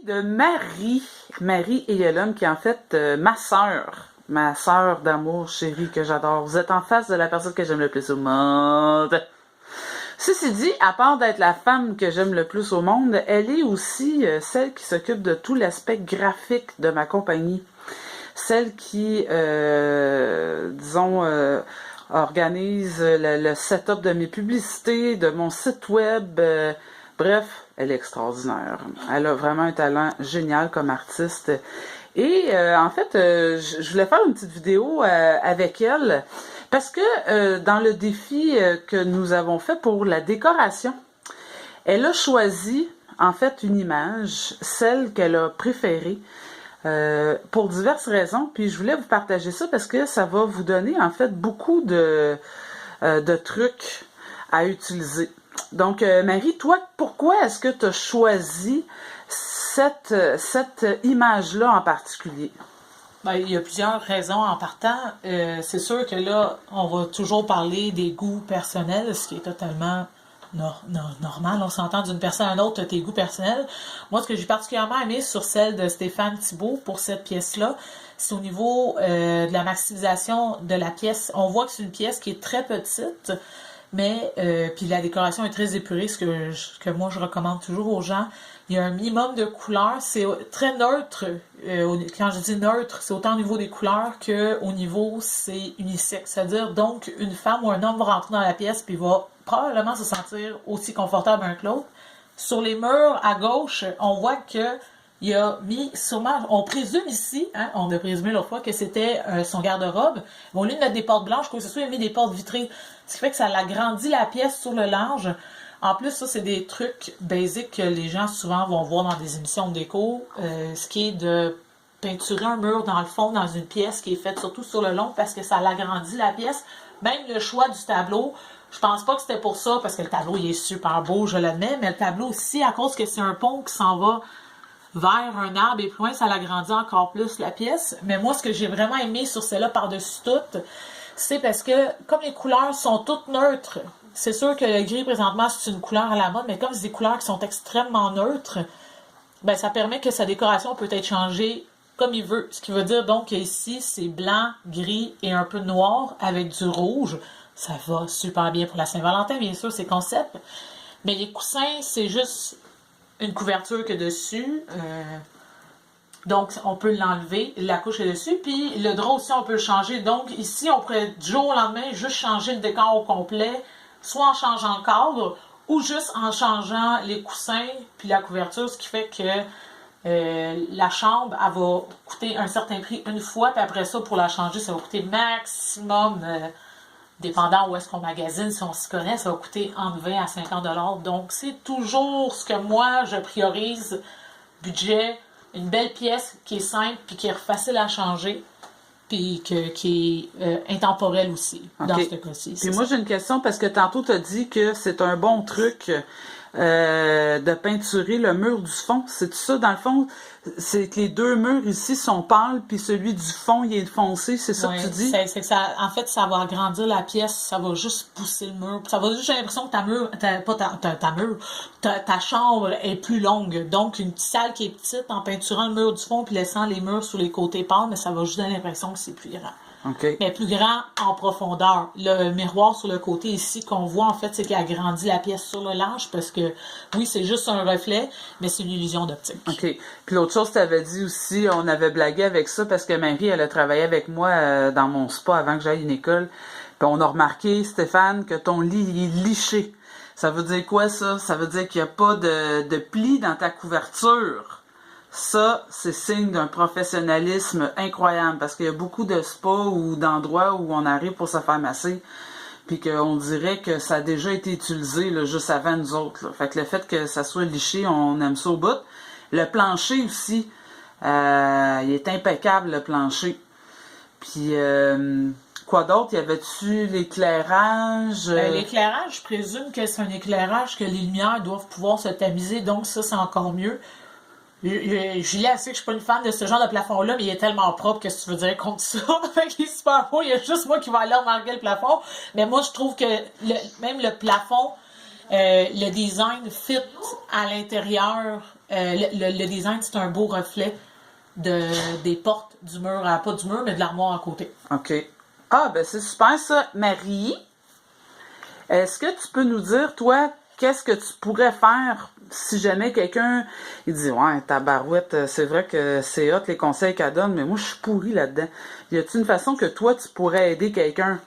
De Marie Eyelum, qui est en fait ma sœur d'amour chérie que j'adore. Vous êtes en face de la personne que j'aime le plus au monde. Ceci dit, à part d'être la femme que j'aime le plus au monde, elle est aussi celle qui s'occupe de tout l'aspect graphique de ma compagnie. Celle qui, organise le setup de mes publicités, de mon site web. Bref, elle est extraordinaire. Elle a vraiment un talent génial comme artiste. Et en fait, je voulais faire une petite vidéo avec elle parce que dans le défi que nous avons fait pour la décoration, elle a choisi en fait une image, celle qu'elle a préférée, pour diverses raisons. Puis je voulais vous partager ça parce que ça va vous donner en fait beaucoup de trucs à utiliser. Donc Marie, toi, pourquoi est-ce que tu as choisi cette image-là en particulier? Ben, il y a plusieurs raisons en partant. C'est sûr que là, on va toujours parler des goûts personnels, ce qui est totalement normal. On s'entend d'une personne à une autre, tes goûts personnels. Moi, ce que j'ai particulièrement aimé sur celle de Stéphane Thibault pour cette pièce-là, c'est au niveau de la maximisation de la pièce. On voit que c'est une pièce qui est très petite, mais puis la décoration est très épurée, ce que moi je recommande toujours aux gens. Il y a un minimum de couleurs, c'est très neutre. Quand je dis neutre, c'est autant au niveau des couleurs qu'au niveau c'est unisexe. C'est-à-dire donc une femme ou un homme va rentrer dans la pièce puis va probablement se sentir aussi confortable un que l'autre. Sur les murs à gauche, on voit que il a mis sûrement, on présume ici, hein, on a présumé l'autre fois que c'était son garde-robe. Au lieu de mettre des portes blanches, quoi que ce soit, il a mis des portes vitrées. Ce qui fait que ça agrandit la pièce sur le large. En plus, ça, c'est des trucs basiques que les gens souvent vont voir dans des émissions de déco. Ce qui est de peinturer un mur dans le fond, dans une pièce qui est faite surtout sur le long parce que ça l'agrandit la pièce. Même le choix du tableau, je pense pas que c'était pour ça parce que le tableau, il est super beau, je l'admets, mais le tableau aussi, à cause que c'est un pont qui s'en va vers un arbre et plus loin, ça l'agrandit encore plus la pièce. Mais moi, ce que j'ai vraiment aimé sur celle-là par-dessus tout, c'est parce que comme les couleurs sont toutes neutres, c'est sûr que le gris présentement c'est une couleur à la mode, mais comme c'est des couleurs qui sont extrêmement neutres, ben ça permet que sa décoration peut être changée comme il veut. Ce qui veut dire donc qu'ici c'est blanc, gris et un peu noir avec du rouge. Ça va super bien pour la Saint-Valentin, bien sûr, c'est concept. Mais les coussins, c'est juste une couverture que dessus. Donc, on peut l'enlever, la couche est dessus. Puis, le drap aussi, on peut le changer. Donc, ici, on pourrait du jour au lendemain juste changer le décor au complet, soit en changeant le cadre, ou juste en changeant les coussins puis la couverture, ce qui fait que la chambre, elle va coûter un certain prix une fois, puis après ça, pour la changer, ça va coûter maximum, dépendant où est-ce qu'on magasine, si on s'y connaît, ça va coûter entre 20 à 50 $. Donc, c'est toujours ce que moi, je priorise, budget, une belle pièce qui est simple puis qui est facile à changer puis qui est intemporelle aussi, dans ce cas-ci. Puis moi, j'ai une question parce que tantôt, tu as dit que c'est un bon truc de peinturer le mur du fond. C'est ça, dans le fond? C'est que les deux murs ici sont pâles, puis celui du fond, il est foncé. C'est ça que tu dis? C'est que ça, en fait, ça va agrandir la pièce. Ça va juste pousser le mur. Ça va juste, j'ai l'impression que ta chambre est plus longue. Donc, une salle qui est petite, en peinturant le mur du fond, puis laissant les murs sur les côtés pâles, mais ça va juste donner l'impression que c'est plus grand. Okay. Mais plus grand en profondeur. Le miroir sur le côté ici qu'on voit, en fait, c'est qu'il agrandit la pièce sur le large parce que, oui, c'est juste un reflet, mais c'est une illusion d'optique. OK. Puis l'autre chose, tu avais dit aussi, on avait blagué avec ça parce que Marie, elle a travaillé avec moi dans mon spa avant que j'aille à une école. Puis on a remarqué, Stéphane, que ton lit, il est liché. Ça veut dire quoi, ça? Ça veut dire qu'il n'y a pas de plis dans ta couverture. Ça, c'est signe d'un professionnalisme incroyable parce qu'il y a beaucoup de spas ou d'endroits où on arrive pour se faire masser puis qu'on dirait que ça a déjà été utilisé là, juste avant nous autres. Là. Fait que le fait que ça soit liché, on aime ça au bout. Le plancher aussi, il est impeccable le plancher. Puis, quoi d'autre? Y avait-tu l'éclairage? L'éclairage, je présume que c'est un éclairage que les lumières doivent pouvoir se tamiser, donc ça, c'est encore mieux. Julien sait que je suis pas une fan de ce genre de plafond-là, mais il est tellement propre que tu veux dire contre ça. Fait qu'il est super beau. Il y a juste moi qui vais aller remarquer le plafond. Mais moi, je trouve que même le plafond, le design fit à l'intérieur le design, c'est un beau reflet des portes du mur, pas du mur, mais de l'armoire à côté. OK. Ah, ben c'est super ça. Marie, est-ce que tu peux nous dire, toi, qu'est-ce que tu pourrais faire si jamais quelqu'un, il dit, ouais, tabarouette, c'est vrai que c'est hot les conseils qu'elle donne, mais moi, je suis pourrie là-dedans. Y a-t-il une façon que toi, tu pourrais aider quelqu'un?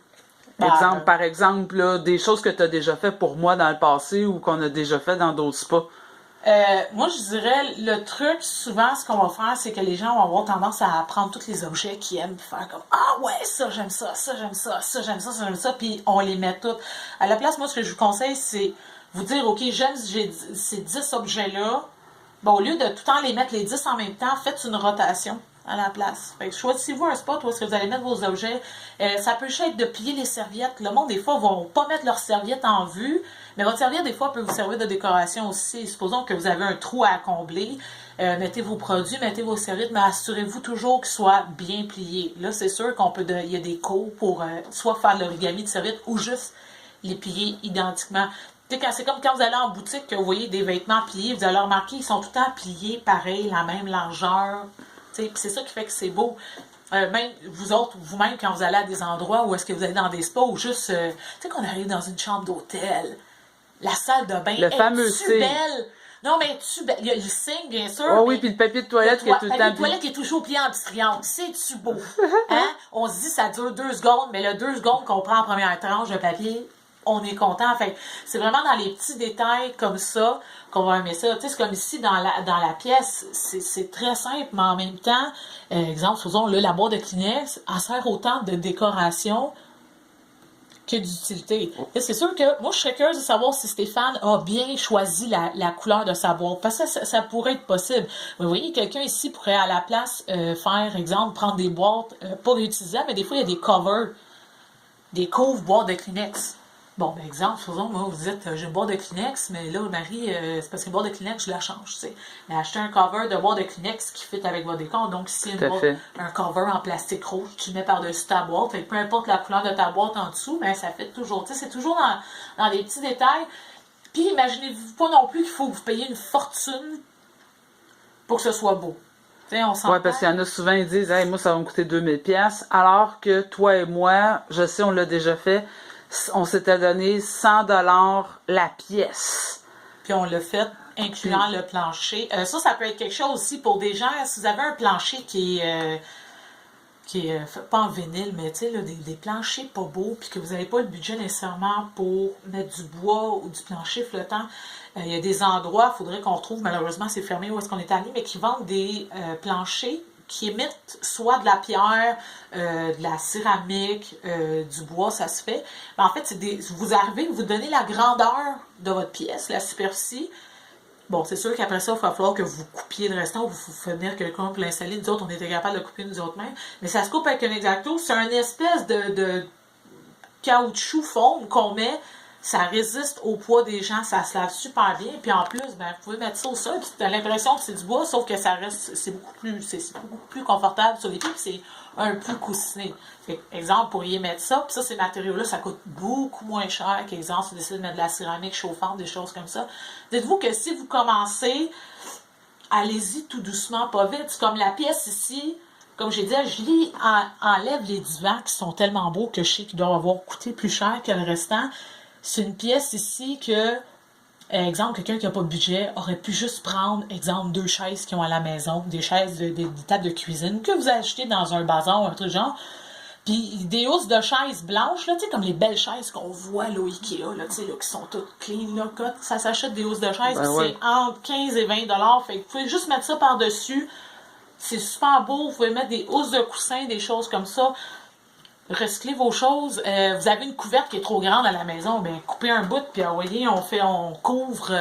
Par exemple, là, des choses que tu as déjà fait pour moi dans le passé ou qu'on a déjà fait dans d'autres spas. Moi, je dirais, le truc, souvent, ce qu'on va faire, c'est que les gens vont avoir tendance à prendre tous les objets qu'ils aiment, puis faire comme, ah ouais, ça, j'aime ça, ça, j'aime ça, ça, j'aime ça, ça, j'aime ça, puis on les met toutes. À la place, moi, ce que je vous conseille, c'est vous dire, OK, j'aime ces 10 objets-là. Bon, au lieu de tout le temps les mettre les 10 en même temps, faites une rotation à la place. Fait que choisissez-vous un spot où est-ce que vous allez mettre vos objets. Ça peut juste être de plier les serviettes. Le monde, des fois, vont pas mettre leurs serviettes en vue, mais votre serviette, des fois, peut vous servir de décoration aussi. Supposons que vous avez un trou à combler. Mettez vos produits, mettez vos serviettes, mais assurez-vous toujours qu'ils soient bien pliés. Là, c'est sûr il y a des cours pour soit faire de l'origami de serviettes ou juste les plier identiquement. C'est comme quand vous allez en boutique, que vous voyez des vêtements pliés, vous allez remarquer, ils sont tout le temps pliés pareil, la même largeur. Puis c'est ça qui fait que c'est beau. Même vous autres, vous-même, quand vous allez à des endroits où est-ce que vous allez dans des spas ou juste, tu sais qu'on arrive dans une chambre d'hôtel, la salle de bain, le fameux est-tu belle? Non, mais il y a le signe, bien sûr. Oh oui, puis le papier de toilette qui est tout le temps... Le papier de toilette qui est toujours plié en petit triangle. C'est-tu beau? Hein? On se dit ça dure 2 secondes, mais le 2 secondes qu'on prend en première tranche de papier, on est content. Fait c'est vraiment dans les petits détails comme ça qu'on va aimer ça. Tu sais, c'est comme ici dans la pièce, c'est très simple, mais en même temps, exemple, faisons là, la boîte de Kleenex, elle sert autant de décoration que d'utilité. Et c'est sûr que moi, je serais curieuse de savoir si Stéphane a bien choisi la couleur de sa boîte. Parce que ça pourrait être possible. Vous voyez, quelqu'un ici pourrait à la place faire, exemple, prendre des boîtes pas réutilisables, mais des fois, il y a des covers, des couvre-boîtes de Kleenex. Bon, ben exemple, faisons, moi, vous dites, j'ai une boîte de Kleenex, mais là, Marie, c'est parce qu'une boîte de Kleenex, je la change, tu sais. Mais acheter un cover de boîte de Kleenex qui fit avec votre décor. Donc, si un cover en plastique rouge, tu le mets par-dessus ta boîte, et peu importe la couleur de ta boîte en dessous, ben ça fit toujours. Tu sais, c'est toujours dans les petits détails. Puis, imaginez-vous pas non plus qu'il faut que vous payiez une fortune pour que ce soit beau. Oui, parce qu'il y en a souvent, ils disent, hey, moi, ça va me coûter 2000$, alors que toi et moi, je sais, on l'a déjà fait, on s'était donné 100$ la pièce. Puis on l'a fait, incluant le plancher. Ça peut être quelque chose aussi pour des gens. Si vous avez un plancher qui est pas en vinyle, mais tu sais, des planchers pas beaux, puis que vous n'avez pas le budget nécessairement pour mettre du bois ou du plancher flottant, il y a des endroits, il faudrait qu'on retrouve, malheureusement c'est fermé où est-ce qu'on est allé, mais qui vendent des planchers qui émettent soit de la pierre, de la céramique, du bois, ça se fait. Mais en fait, vous arrivez, vous donnez la grandeur de votre pièce, la superficie. Bon, c'est sûr qu'après ça, il va falloir que vous coupiez le restant ou vous faites venir quelqu'un pour l'installer. Nous autres, on était capable de le couper nous autres mêmes. Mais ça se coupe avec un X-Acto. C'est une espèce de caoutchouc foam qu'on met. Ça résiste au poids des gens, ça se lave super bien. Puis en plus, ben, vous pouvez mettre ça au sol, puis tu as l'impression que c'est du bois, sauf que ça reste, c'est beaucoup plus confortable sur les pieds, puis c'est un peu coussiné. Fait, exemple, vous pourriez mettre ça, puis ça, ces matériaux-là, ça coûte beaucoup moins cher qu'exemple, si vous décidez de mettre de la céramique chauffante, des choses comme ça. Dites-vous que si vous commencez, allez-y tout doucement, pas vite. C'est comme la pièce ici, comme j'ai dit, Julie enlève les divans qui sont tellement beaux que je sais qu'ils doivent avoir coûté plus cher que le restant. C'est une pièce ici que, exemple, quelqu'un qui n'a pas de budget aurait pu juste prendre, exemple, 2 chaises qu'ils ont à la maison, des chaises, des tables de cuisine que vous achetez dans un bazar ou un truc genre. Puis des housses de chaises blanches, là, tu sais, comme les belles chaises qu'on voit là, au Ikea, là, tu sais, là, qui sont toutes clean, là, ça s'achète des housses de chaises, puis c'est entre 15 et 20$. Fait que vous pouvez juste mettre ça par-dessus. C'est super beau. Vous pouvez mettre des housses de coussins, des choses comme ça. Recyclez vos choses. Vous avez une couverte qui est trop grande à la maison, bien, coupez un bout, puis voyez, on couvre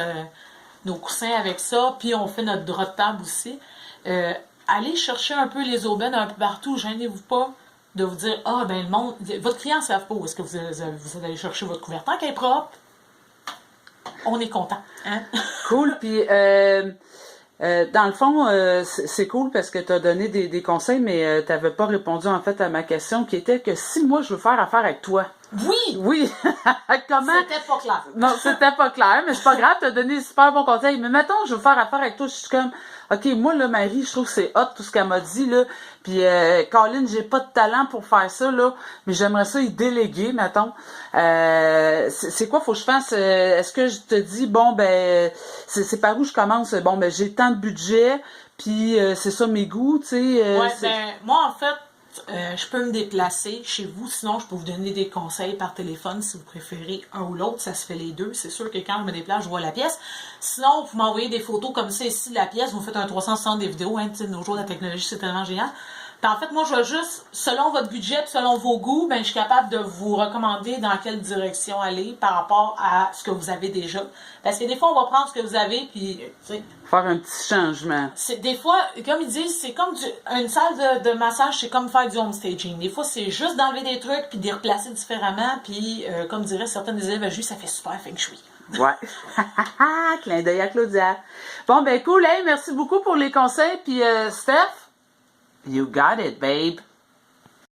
nos coussins avec ça, puis on fait notre drap de table aussi. Allez chercher un peu les aubaines un peu partout, gênez-vous pas de vous dire, ah, ben le monde, votre client ne savent pas où est-ce que vous allez chercher votre couverte. Tant qu'elle est propre, on est content. Hein? Cool, puis dans le fond, c'est cool parce que tu as donné des conseils, mais tu n'avais pas répondu en fait à ma question qui était que si moi je veux faire affaire avec toi, Oui! Oui. Comment? C'était pas clair. Non, c'était pas clair, mais c'est pas grave, t'as donné des super bons conseils. Mais mettons, je veux faire affaire avec toi, je suis comme, OK, moi, là, Marie, je trouve que c'est hot tout ce qu'elle m'a dit, là. Puis, Colin, j'ai pas de talent pour faire ça, là, mais j'aimerais ça y déléguer, mettons. C'est quoi, faut que je fasse? Est-ce que je te dis, bon, ben, c'est par où je commence? Bon, ben, j'ai tant de budget, puis c'est ça mes goûts, tu sais. Ouais, ben, moi, en fait, je peux me déplacer chez vous, sinon je peux vous donner des conseils par téléphone si vous préférez un ou l'autre, ça se fait les deux. C'est sûr que quand je me déplace, je vois la pièce. Sinon, vous m'envoyez des photos comme ça ici de la pièce, vous faites un 360 des vidéos, hein, de nos jours, la technologie, c'est tellement génial. Puis en fait, moi, je vais juste, selon votre budget, selon vos goûts, ben, je suis capable de vous recommander dans quelle direction aller par rapport à ce que vous avez déjà. Parce que des fois, on va prendre ce que vous avez, puis, tu sais, faire un petit changement. c'est des fois, comme ils disent, c'est comme une salle de massage, c'est comme faire du home staging. Des fois, c'est juste d'enlever des trucs puis de les replacer différemment. Puis, comme diraient certaines des élèves à Jules, ça fait super feng shui. Ouais. Clin d'œil à Claudia. Bon, ben cool. Hey, merci beaucoup pour les conseils. Puis, Steph, you got it, babe.